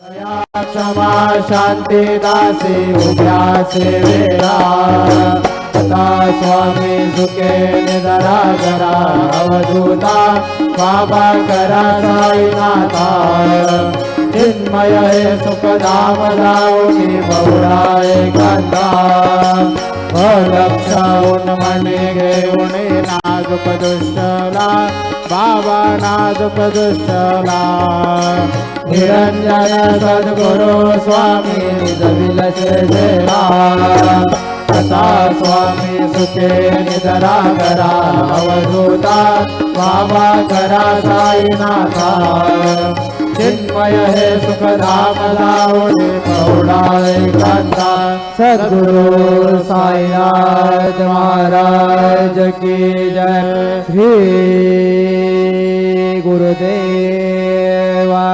क्षमा शांती दासी उभ्या सेवेला आता स्वामी सुखे निधरा जरा अवधूता बाबा करा साईनाथा चिन्मय हे सुखधाम जाऊनी बहुळा एकांता लक्षाहून मने घेऊन नाजुक दुष्टला बाबा नाजुक दुष्टला निरंजन सद्गुरु स्वामी जविलसे सेवा कथा स्वामी सुखे निधरा करा अवधूता बाबा करा साईनाथा चिन्मय हे सुखधाम लावणे प्रौढा एकांता सद्गुरु साईनाथ महाराज की जय श्री गुरुदेवा।